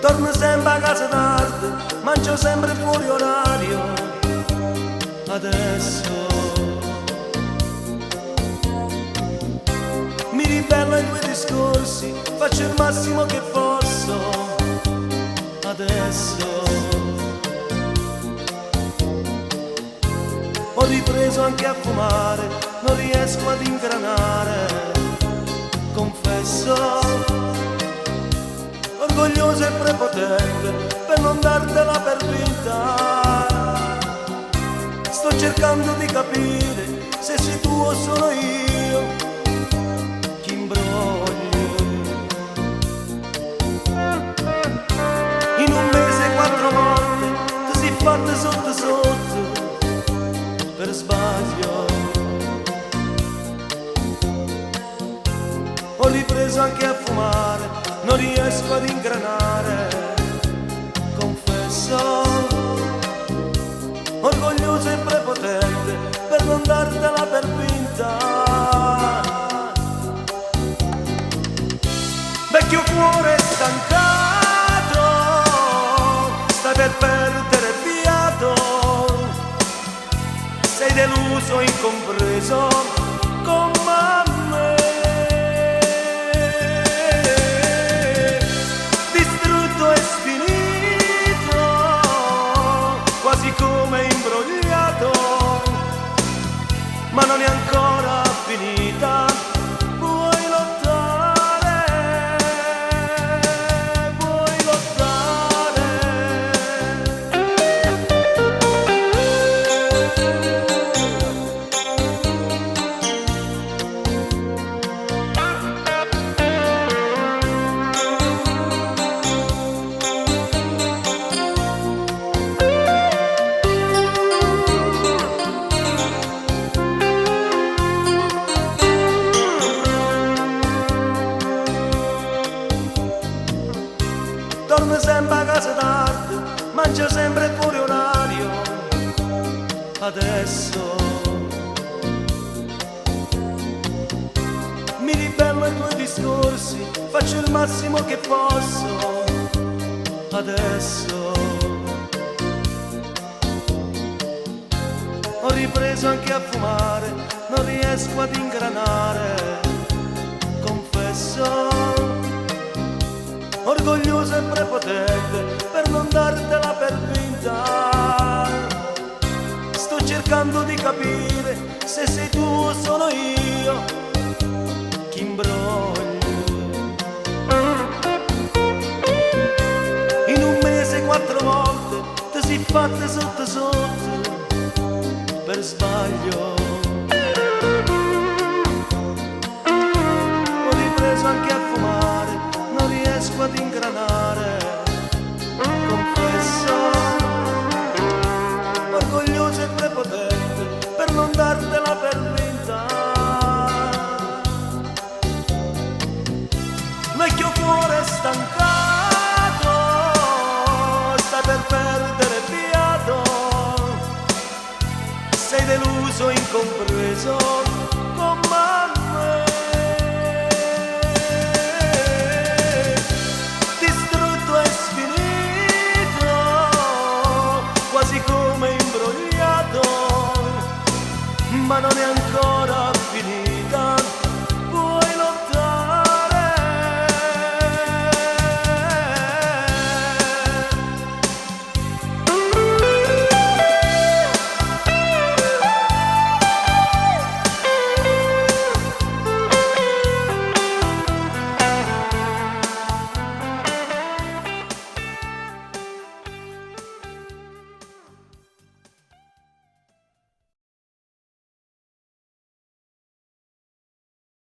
Torno sempre a casa tardi, mangio sempre fuori orario. Adesso mi ribello ai tuoi discorsi, faccio il massimo che posso. Adesso ho ripreso anche a fumare, non riesco ad ingranare. Confesso, orgoglioso e prepotente per non dartela per vinta. Sto cercando di capire se sei tu o sono io chi imbrogli. In un mese 4 volte ti si fatte sotto sotto per sbaglio. Ho ripreso anche a fumare, non riesco ad ingranare. Confesso, orgoglioso e prepotente per non dartela per vinta. Vecchio cuore stancato, stai per perdere fiato. Sei deluso, incompreso con me. Quasi come imbrogliato, ma non è ancora finita. Vuoi lottare, vuoi lottare. Torno sempre a casa tardi, mangio sempre fuori orario. Adesso mi ribello ai tuoi discorsi, faccio il massimo che posso. Adesso ho ripreso anche a fumare, non riesco ad ingranare. Confesso, orgoglioso e prepotente per non dartela per vinta. Sto cercando di capire se sei tu o sono io chi imbroglio. In un mese 4 volte ti si fatte sotto sotto per sbaglio.